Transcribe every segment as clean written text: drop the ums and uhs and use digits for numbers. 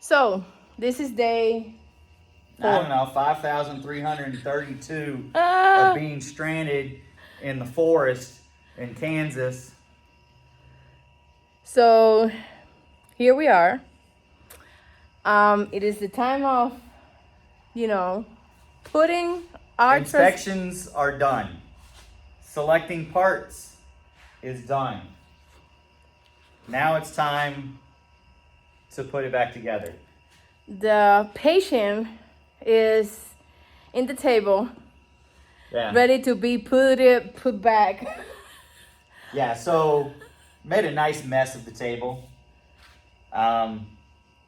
So this is day I don't know, 5,332 of being stranded in the forest in Kansas. So here we are. It is the time of, putting our Inspections are done. Selecting parts is done. Now it's time to put it back together. The patient is in the table, Yeah. ready to be put back. Yeah, so made a nice mess of the table. And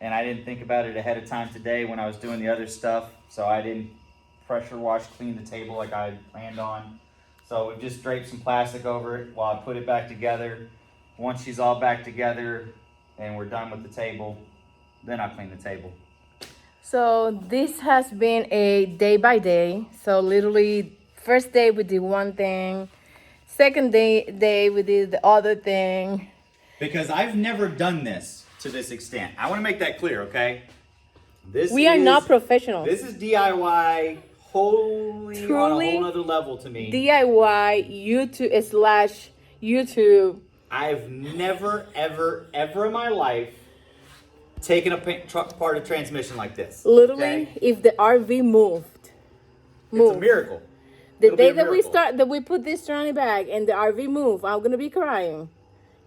I didn't think about it ahead of time today when I was doing the other stuff. So I didn't pressure wash clean the table like I had planned on. So we've just draped some plastic over it while I put it back together. Once she's all back together and we're done with the table, then I'll clean the table. So this has been a day by day. So literally, first day we did one thing, second day we did the other thing. Because I've never done this to this extent. I want to make that clear, okay? We are not professionals. This is DIY wholly on a Truly whole other level to me. DIY YouTube/YouTube. I've never, ever, ever in my life taken apart a transmission like this. Literally, okay? if the RV moved. It's a miracle. The It'll be day a that miracle. we put this tranny bag and the RV moved, I'm gonna be crying.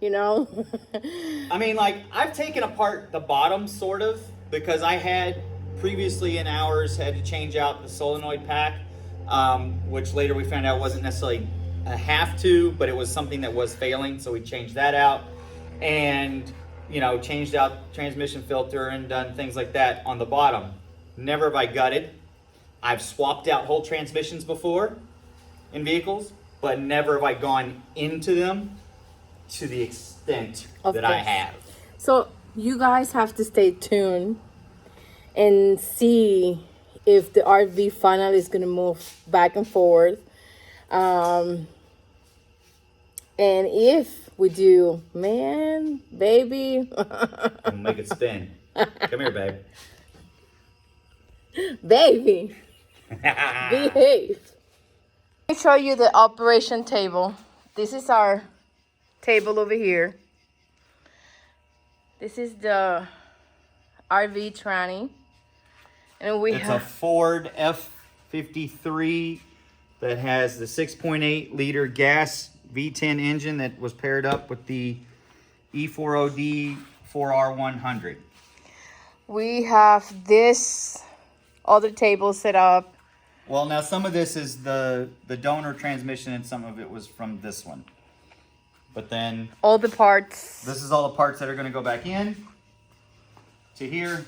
I mean, like, I've taken apart the bottom, sort of, because I had previously in ours had to change out the solenoid pack, which later we found out wasn't necessarily a have to, but it was something that was failing, so we changed that out. And, changed out transmission filter and done things like that on the bottom. Never have I gutted. I've swapped out whole transmissions before in vehicles, but never have I gone into them to the extent that I have. So you guys have to stay tuned and see if the RV finally is gonna move back and forth. And if we do, man, baby. I'm make it spin. Come here, babe. Baby. Behave. Let me show you the operation table. This is our table over here. This is the RV tranny. And It's a Ford F53 that has the 6.8 liter gas V10 engine that was paired up with the E40D 4R100. We have this other table set up. Well, now some of this is the donor transmission and some of it was from this one. But then All the parts. this is all the parts that are going to go back in to here.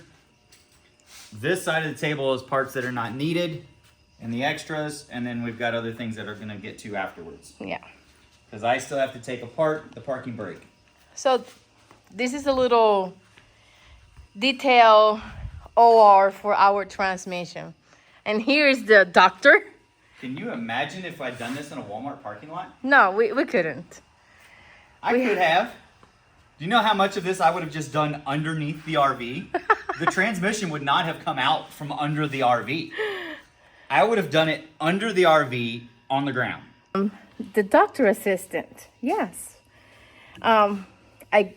This side of the table is parts that are not needed and the extras, and then we've got other things that are going to get to afterwards. Yeah. Because I still have to take apart the parking brake. So this is a little detail OR for our transmission. And here's the doctor. Can you imagine if I'd done this in a Walmart parking lot? No, we couldn't. I could have. Do you know how much of this I would have just done underneath the RV? The transmission would not have come out from under the RV. I would have done it under the RV on the ground. The doctor assistant, yes. I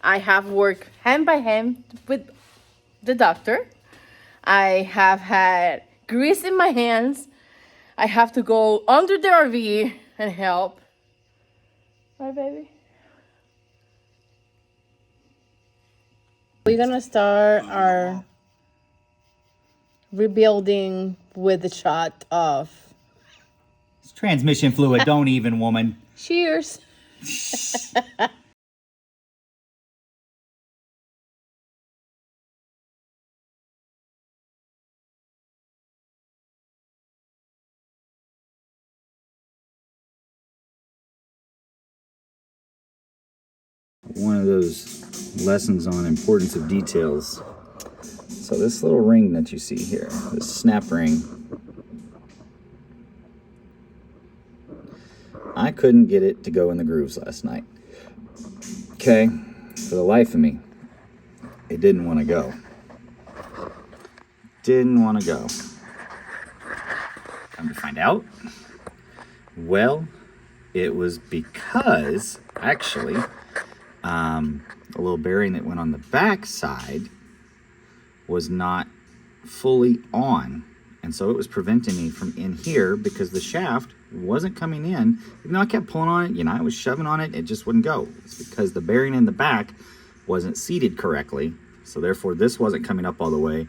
have worked hand by hand with the doctor. I have had grease in my hands. I have to go under the RV and help. Right, baby? We're gonna start our rebuilding with the shot of It's transmission fluid, don't even, woman. cheers. One of those lessons on importance of details. So this little ring that you see here, this snap ring, I couldn't get it to go in the grooves last night. Okay, for the life of me. it didn't want to go. Didn't want to go. Come to find out, well, it was because, actually, a little bearing that went on the back side was not fully on. And so it was preventing me from in here because the shaft wasn't coming in. Even though I kept pulling on it, you know, I was shoving on it, it just wouldn't go. It's because the bearing in the back wasn't seated correctly. So therefore this wasn't coming up all the way.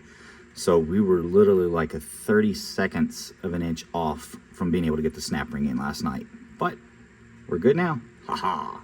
So we were literally like a 30 seconds of an inch off from being able to get the snap ring in last night. But we're good now. Ha ha.